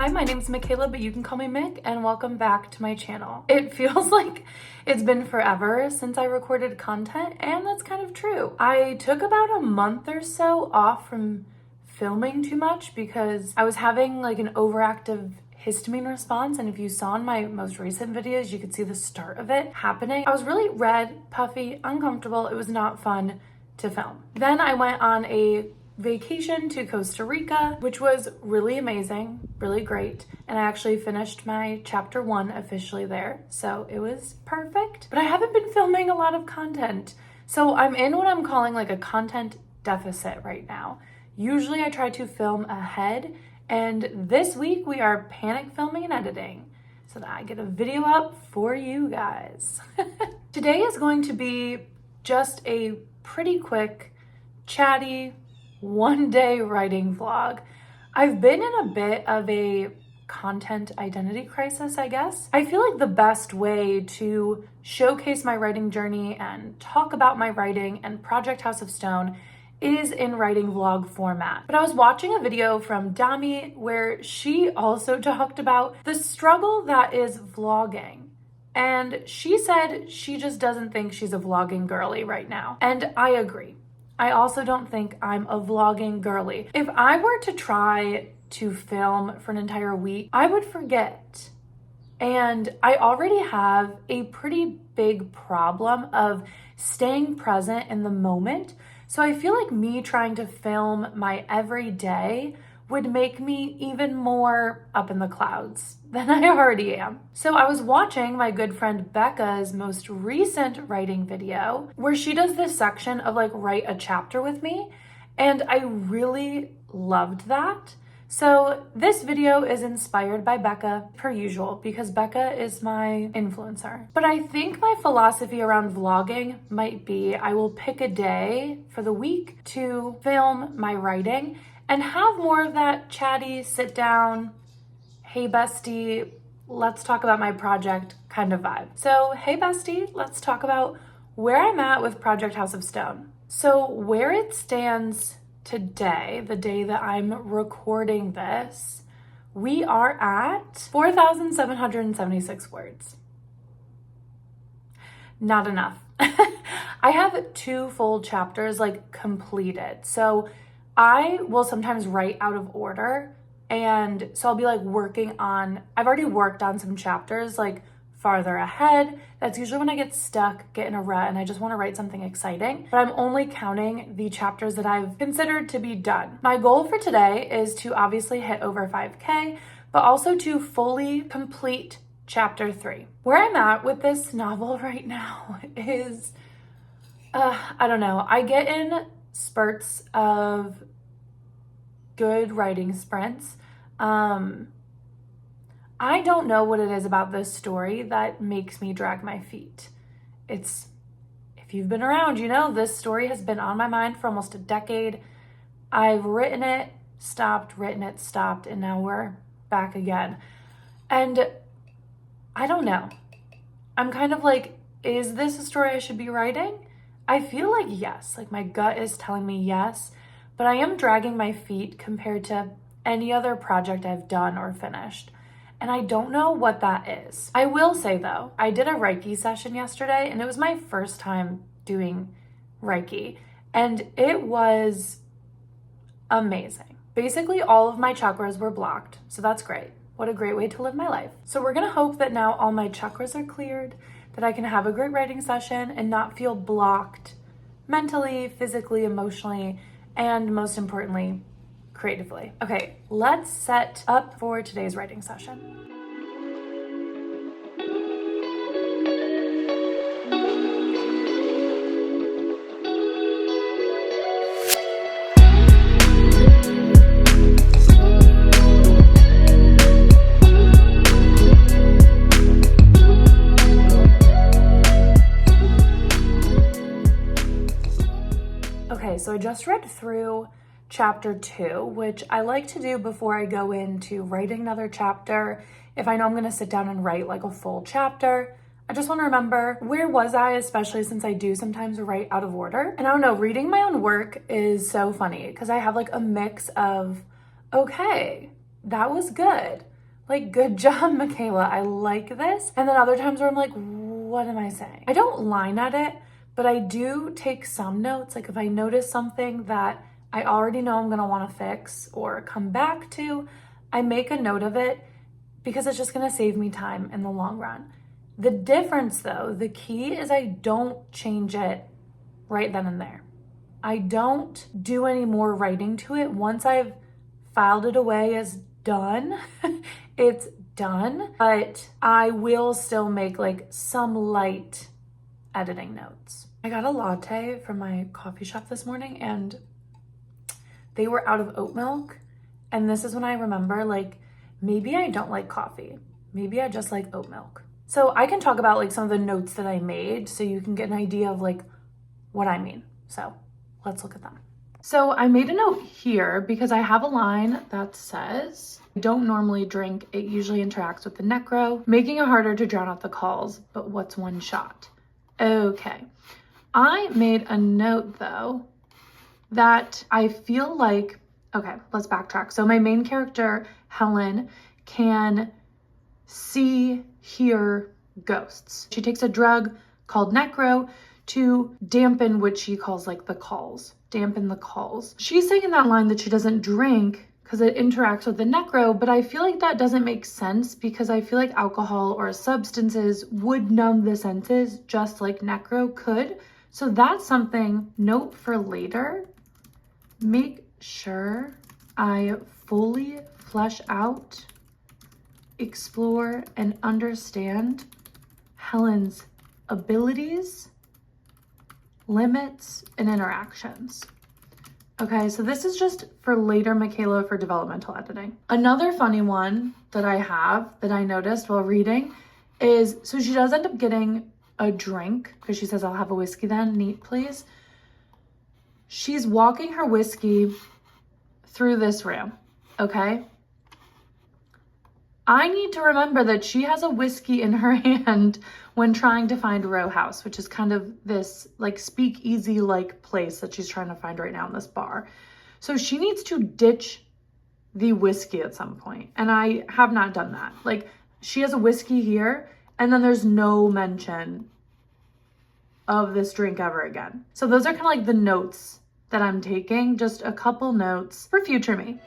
Hi, my name's Mikayla, but you can call me Mick, and welcome back to my channel. It feels like it's been forever since I recorded content, and that's kind of true. I took about a month or so off from filming too much because I was having like an overactive histamine response, and if you saw in my most recent videos, you could see the start of it happening. I was really red, puffy, uncomfortable. It was not fun to film. Then I went on a vacation to Costa Rica, which was really amazing, really great. And I actually finished my chapter 1 officially there, so it was perfect. But I haven't been filming a lot of content. So I'm in what I'm calling like a content deficit right now. Usually I try to film ahead, and this week we are panic filming and editing so that I get a video up for you guys. Today is going to be just a pretty quick, chatty, one-day writing vlog. I've been in a bit of a content identity crisis, I guess. I feel like the best way to showcase my writing journey and talk about my writing and Project House of Stone is in writing vlog format. But I was watching a video from Dami where she also talked about the struggle that is vlogging. And she said she just doesn't think she's a vlogging girly right now. And I agree. I also don't think I'm a vlogging girly. If I were to try to film for an entire week, I would forget. And I already have a pretty big problem of staying present in the moment. So I feel like me trying to film my everyday would make me even more up in the clouds than I already am. So I was watching my good friend Becca's most recent writing video where she does this section of like write a chapter with me, and I really loved that. So this video is inspired by Becca per usual because Becca is my influencer. But I think my philosophy around vlogging might be I will pick a day for the week to film my writing and have more of that chatty, sit down, hey bestie, let's talk about my project kind of vibe. So hey bestie, let's talk about where I'm at with Project House of Stone. So where it stands today, the day that I'm recording this, we are at 4,776 words. Not enough. I have 2 full chapters like completed. So I will sometimes write out of order, and so I'll be like I've already worked on some chapters like farther ahead. That's usually when I get stuck, get in a rut, and I just want to write something exciting. But I'm only counting the chapters that I've considered to be done. My goal for today is to obviously hit over 5K, but also to fully complete chapter 3. Where I'm at with this novel right now is, I don't know. I get in spurts of good writing sprints. I don't know what it is about this story that makes me drag my feet. If you've been around, you know this story has been on my mind for almost a decade. I've written it, stopped, and now we're back again. And I don't know. I'm kind of like, is this a story I should be writing? I feel like yes, like my gut is telling me yes, but I am dragging my feet compared to any other project I've done or finished. And I don't know what that is. I will say though, I did a Reiki session yesterday, and it was my first time doing Reiki, and it was amazing. Basically, all of my chakras were blocked, so that's great. What a great way to live my life. So we're gonna hope that now all my chakras are cleared, that I can have a great writing session and not feel blocked mentally, physically, emotionally, and most importantly, creatively. Okay, let's set up for today's writing session. Okay, so I just read through chapter 2, which I like to do before I go into writing another chapter. If I know I'm going to sit down and write like a full chapter, I just want to remember, where was I, especially since I do sometimes write out of order. And I don't know, reading my own work is so funny because I have like a mix of, okay, that was good. like, good job, Mikayla, I like this. And then other times where I'm like, what am I saying? I don't line edit, but I do take some notes. Like if I notice something that I already know I'm gonna wanna fix or come back to, I make a note of it because it's just gonna save me time in the long run. The difference though, the key is I don't change it right then and there. I don't do any more writing to it. Once I've filed it away as done, it's done, but I will still make like some light editing notes. I got a latte from my coffee shop this morning and they were out of oat milk. And this is when I remember, like, maybe I don't like coffee. Maybe I just like oat milk. So I can talk about like some of the notes that I made so you can get an idea of like what I mean. So let's look at them. So I made a note here because I have a line that says, I don't normally drink. It usually interacts with the necro, making it harder to drown out the calls, but what's one shot? Okay. I made a note though that I feel like, okay, let's backtrack. So my main character, Helen, can see, hear ghosts. She takes a drug called necro to dampen what she calls like the calls, dampen the calls. She's saying in that line that she doesn't drink because it interacts with the necro, but I feel like that doesn't make sense because I feel like alcohol or substances would numb the senses just like necro could. So that's something, note for later, make sure I fully flesh out, explore, and understand Helen's abilities, limits, and interactions. Okay, so this is just for later Mikayla for developmental editing. Another funny one that I have that I noticed while reading is, so she does end up getting a drink because she says, I'll have a whiskey then, neat please. She's walking her whiskey through this room, okay? I need to remember that she has a whiskey in her hand when trying to find Row House, which is kind of this like speakeasy-like place that she's trying to find right now in this bar. So she needs to ditch the whiskey at some point, and I have not done that. Like she has a whiskey here, and then there's no mention of this drink ever again. So those are kind of like the notes that I'm taking, just a couple notes for future me.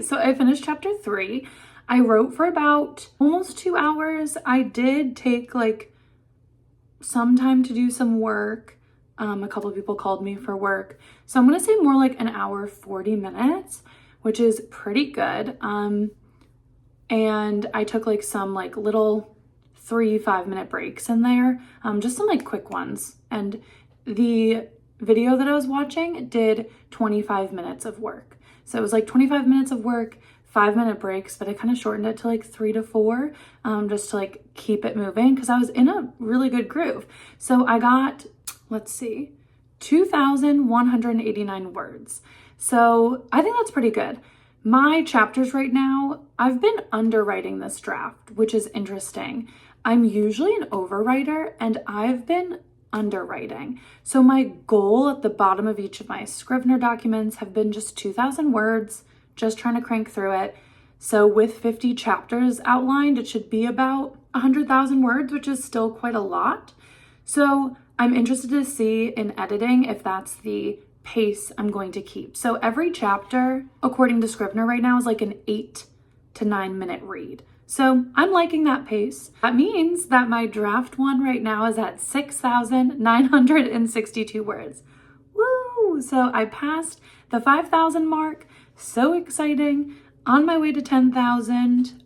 So I finished chapter 3. I wrote for about almost 2 hours. I did take like some time to do some work. A couple of people called me for work. So I'm going to say more like an hour, 40 minutes, which is pretty good. And I took like some like little 3-5 minute breaks in there, just some like quick ones. And the video that I was watching did 25 minutes of work. So it was like 25 minutes of work, 5-minute breaks, but I kind of shortened it to like 3 to 4, just to like keep it moving because I was in a really good groove. So I got, let's see, 2,189 words. So I think that's pretty good. My chapters right now, I've been underwriting this draft, which is interesting. I'm usually an overwriter and I've been underwriting. So my goal at the bottom of each of my Scrivener documents have been just 2,000 words, just trying to crank through it. So with 50 chapters outlined, it should be about 100,000 words, which is still quite a lot. So I'm interested to see in editing if that's the pace I'm going to keep. So every chapter, according to Scrivener right now, is like an 8 to 9 minute read. So I'm liking that pace. That means that my draft one right now is at 6,962 words. Woo! So I passed the 5,000 mark. So exciting. On my way to 10,000.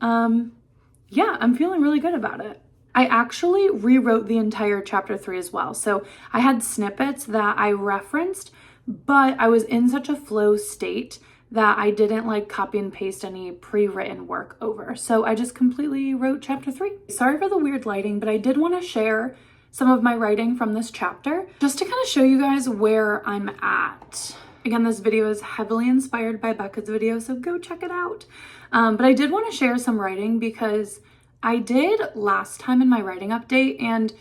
Yeah, I'm feeling really good about it. I actually rewrote the entire chapter 3 as well. So I had snippets that I referenced, but I was in such a flow state that I didn't like copy and paste any pre-written work over. So I just completely wrote chapter 3. Sorry for the weird lighting, but I did want to share some of my writing from this chapter just to kind of show you guys where I'm at. Again, this video is heavily inspired by Becca's video, so go check it out. But I did want to share some writing because I did last time in my writing update, and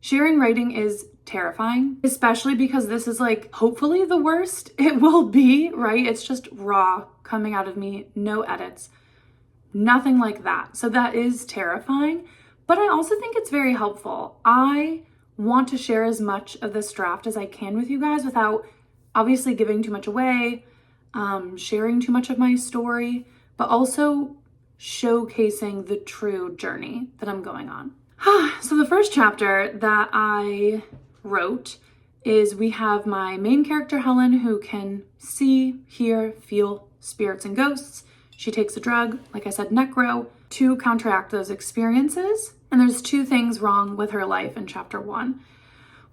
sharing writing is terrifying, especially because this is like hopefully the worst it will be, right? It's just raw coming out of me, no edits, nothing like that. So that is terrifying, but I also think it's very helpful. I want to share as much of this draft as I can with you guys without obviously giving too much away, sharing too much of my story, but also showcasing the true journey that I'm going on. So the first chapter that I wrote is we have my main character, Helen, who can see, hear, feel spirits and ghosts. She takes a drug, like I said, necro, to counteract those experiences. And there's 2 things wrong with her life in chapter 1.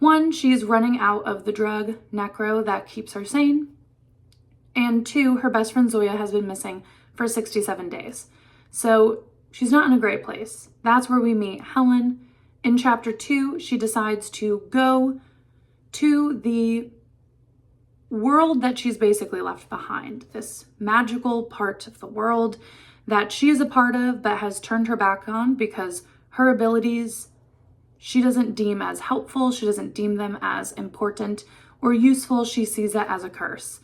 One, she's running out of the drug, necro, that keeps her sane. And 2, her best friend Zoya has been missing for 67 days. So she's not in a great place. That's where we meet Helen. In chapter 2, she decides to go to the world that she's basically left behind, this magical part of the world that she is a part of but has turned her back on because her abilities she doesn't deem as helpful, she doesn't deem them as important or useful. She sees it as a curse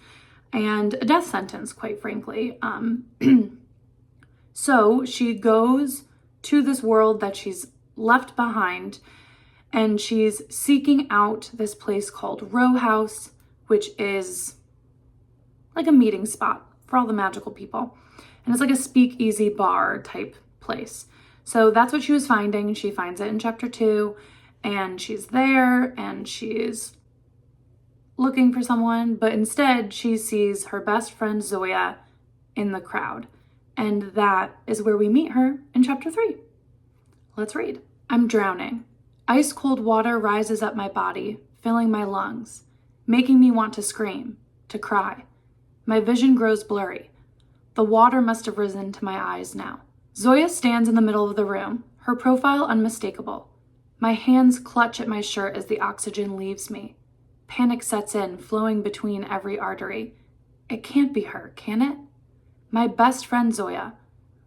and a death sentence, quite frankly. So she goes to this world that she's left behind, and she's seeking out this place called Row House, which is like a meeting spot for all the magical people. And it's like a speakeasy bar type place. So that's what she was finding. She finds it in chapter 2, and she's there and she's looking for someone, but instead she sees her best friend Zoya in the crowd. And that is where we meet her in chapter 3. Let's read. I'm drowning. Ice cold water rises up my body, filling my lungs, making me want to scream, to cry. My vision grows blurry. The water must have risen to my eyes now. Zoya stands in the middle of the room, her profile unmistakable. My hands clutch at my shirt as the oxygen leaves me. Panic sets in, flowing between every artery. It can't be her, can it? My best friend Zoya,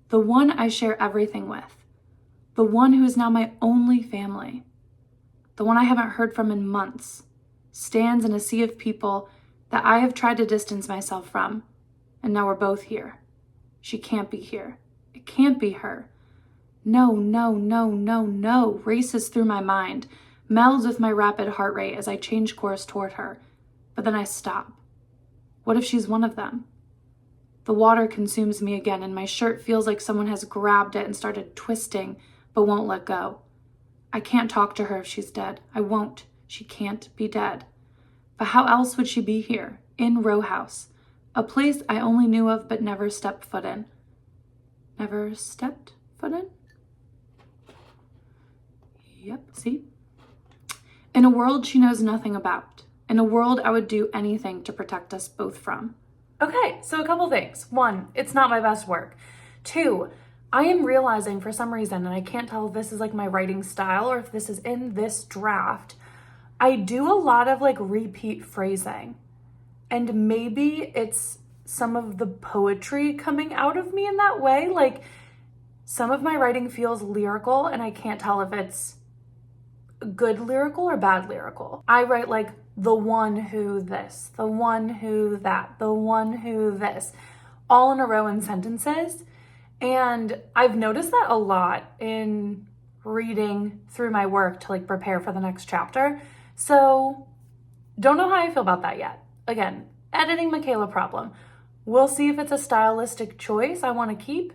the one I share everything with, the one who is now my only family, the one I haven't heard from in months, stands in a sea of people that I have tried to distance myself from, and now we're both here. She can't be here. It can't be her. No, no, no, no, no, races through my mind, melds with my rapid heart rate as I change course toward her, but then I stop. What if she's one of them? The water consumes me again, and my shirt feels like someone has grabbed it and started twisting, but won't let go. I can't talk to her if she's dead. I won't. She can't be dead. But how else would she be here, in Row House, a place I only knew of but never stepped foot in? Never stepped foot in? Yep, see? In a world she knows nothing about. In a world I would do anything to protect us both from. Okay, so a couple things. 1, it's not my best work. 2, I am realizing for some reason, and I can't tell if this is like my writing style or if this is in this draft, I do a lot of like repeat phrasing. And maybe it's some of the poetry coming out of me in that way. Like some of my writing feels lyrical and I can't tell if it's good lyrical or bad lyrical. I write like the one who this, the one who that, the one who this, all in a row in sentences. And I've noticed that a lot in reading through my work to like prepare for the next chapter. So don't know how I feel about that yet. Again, editing Mikayla problem. We'll see if it's a stylistic choice I want to keep.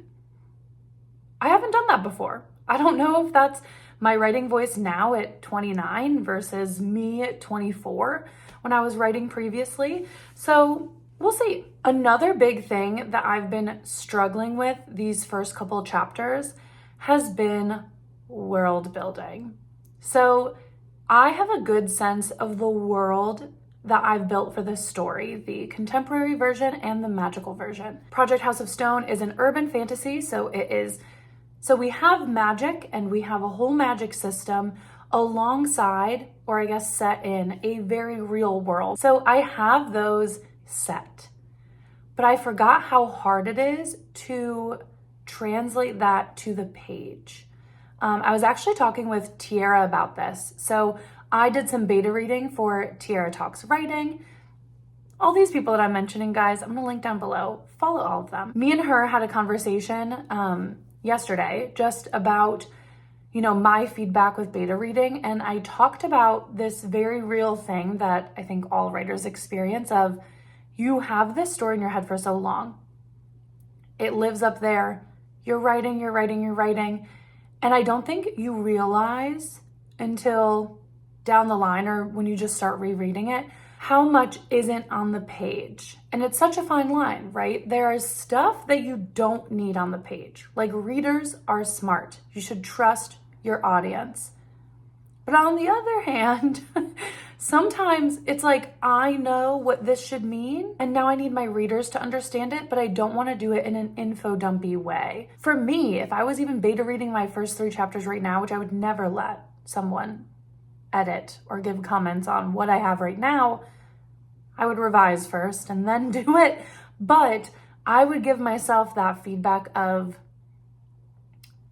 I haven't done that before. I don't know if that's my writing voice now at 29 versus me at 24 when I was writing previously. So we'll see. Another big thing that I've been struggling with these first couple chapters has been world building. So I have a good sense of the world that I've built for this story, the contemporary version and the magical version. Project House of Stone is an urban fantasy, so we have magic and we have a whole magic system alongside, or I guess set in, a very real world. So I have those set, but I forgot how hard it is to translate that to the page. I was actually talking with Tiara about this. So I did some beta reading for Tiara Talks Writing. All these people that I'm mentioning, guys, I'm gonna link down below. Follow all of them. Me and her had a conversation yesterday just about, my feedback with beta reading. And I talked about this very real thing that I think all writers experience of, you have this story in your head for so long. It lives up there. You're writing. And I don't think you realize until down the line or when you just start rereading it, how much isn't on the page. And it's such a fine line, right? There is stuff that you don't need on the page. Like, readers are smart. You should trust your audience. But on the other hand, sometimes it's like, I know what this should mean, and now I need my readers to understand it, but I don't want to do it in an info dumpy way. For me, if I was even beta reading my first 3 chapters right now, which I would never let someone edit or give comments on what I have right now, I would revise first and then do it. But I would give myself that feedback of,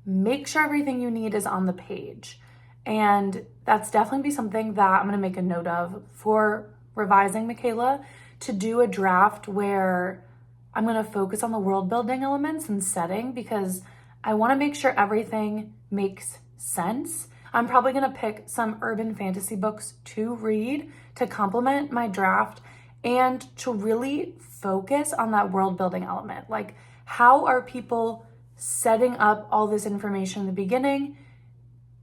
make sure everything you need is on the page. And that's definitely be something that I'm going to make a note of for revising Mikayla, to do a draft where I'm going to focus on the world building elements and setting, because I want to make sure everything makes sense. I'm probably going to pick some urban fantasy books to read to complement my draft and to really focus on that world building element. Like, how are people setting up all this information in the beginning?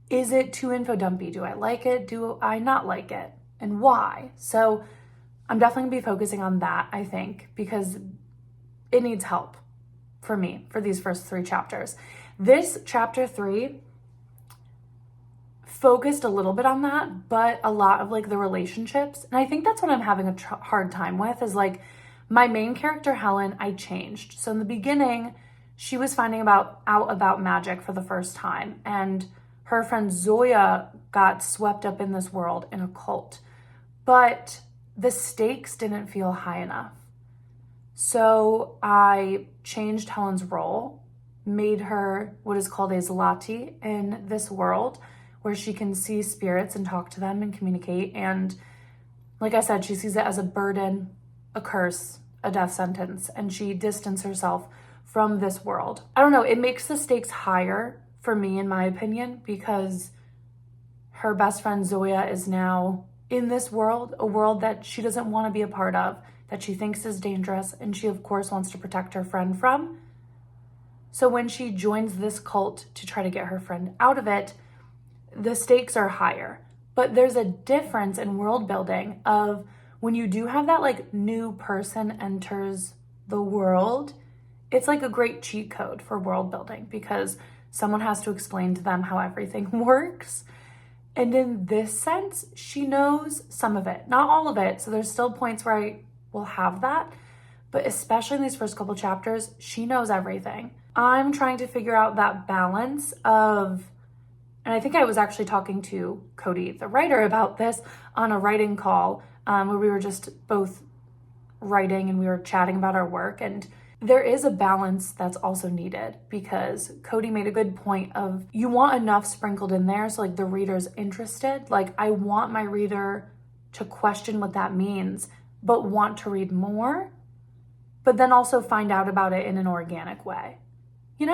Is it too info dumpy? Do I like it? Do I not like it? And why? So I'm definitely gonna be focusing on that, I think, because it needs help for me for these first 3 chapters. This chapter 3 focused a little bit on that, but a lot of like the relationships. And I think that's what I'm having a hard time with, is like my main character, Helen, I changed. So in the beginning, she was finding out about magic for the first time, and her friend Zoya got swept up in this world in a cult, but the stakes didn't feel high enough. So I changed Helen's role, made her what is called a zlati in this world, where she can see spirits and talk to them and communicate. And like I said, she sees it as a burden, a curse, a death sentence, and she distances herself from this world. I don't know, it makes the stakes higher for me, in my opinion, because her best friend Zoya is now in this world, a world that she doesn't want to be a part of, that she thinks is dangerous, and she of course wants to protect her friend from. So when she joins this cult to try to get her friend out of it, the stakes are higher. But there's a difference in world building of when you do have that like new person enters the world, it's like a great cheat code for world building, because someone has to explain to them how everything works. And in this sense, she knows some of it, not all of it. So there's still points where I will have that, but especially in these first couple chapters, she knows everything. I'm trying to figure out that balance of, and I think I was actually talking to Cody, the writer, about this on a writing call where we were just both writing and we were chatting about our work. And there is a balance that's also needed, because Cody made a good point of, you want enough sprinkled in there so like the reader's interested. Like, I want my reader to question what that means, but want to read more, but then also find out about it in an organic way. I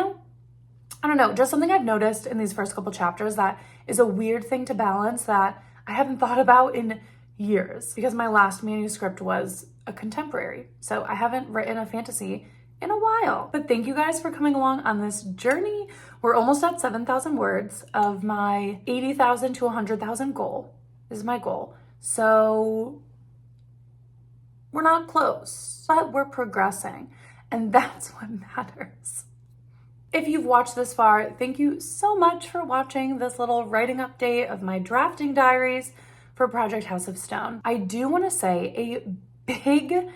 don't know, just something I've noticed in these first couple chapters that is a weird thing to balance that I haven't thought about in years, because my last manuscript was a contemporary. So I haven't written a fantasy in a while. But thank you guys for coming along on this journey. We're almost at 7,000 words of my 80,000 to 100,000 goal is my goal. So we're not close, but we're progressing. And that's what matters. If you've watched this far, thank you so much for watching this little writing update of my drafting diaries for Project House of Stone. I do want to say a big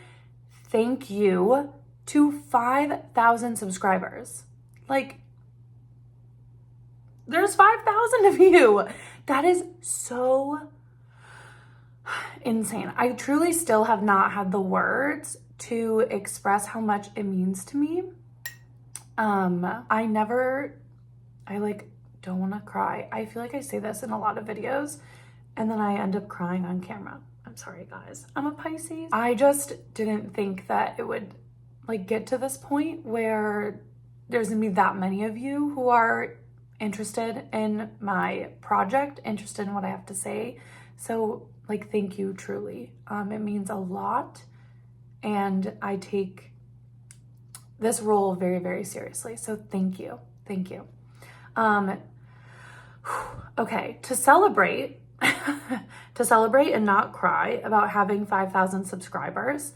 thank you to 5,000 subscribers. Like, there's 5,000 of you. That is so insane. I truly still have not had the words to express how much it means to me. I like don't want to cry. I feel like I say this in a lot of videos and then I end up crying on camera. I'm sorry guys. I'm a Pisces. I just didn't think that it would like get to this point where there's gonna be that many of you who are interested in my project, interested in what I have to say. So like, thank you truly. It means a lot and I take this role very, very seriously. So thank you. Thank you. Okay, to celebrate and not cry about having 5,000 subscribers,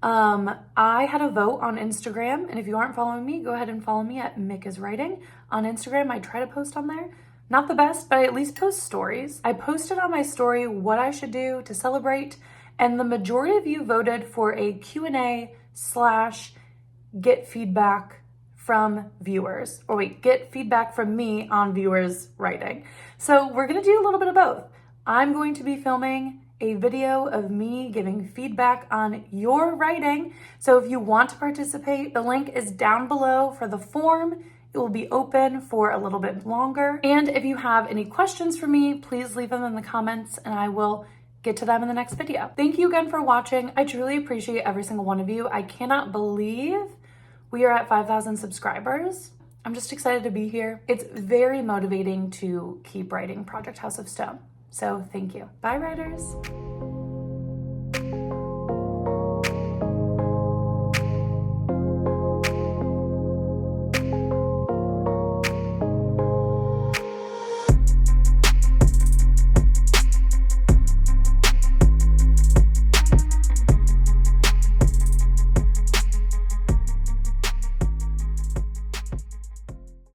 I had a vote on Instagram, and if you aren't following me, go ahead and follow me at mikiswriting on Instagram. I try to post on there. Not the best, but I at least post stories. I posted on my story what I should do to celebrate, and the majority of you voted for a Q&A / get feedback from viewers, or wait, get feedback from me on viewers writing. So we're gonna do a little bit of both. I'm going to be filming a video of me giving feedback on your writing. So if you want to participate, the link is down below for the form. It will be open for a little bit longer. And if you have any questions for me, please leave them in the comments and I will get to them in the next video. Thank you again for watching. I truly appreciate every single one of you. I cannot believe we are at 5,000 subscribers. I'm just excited to be here. It's very motivating to keep writing Project House of Stone. So thank you. Bye, writers.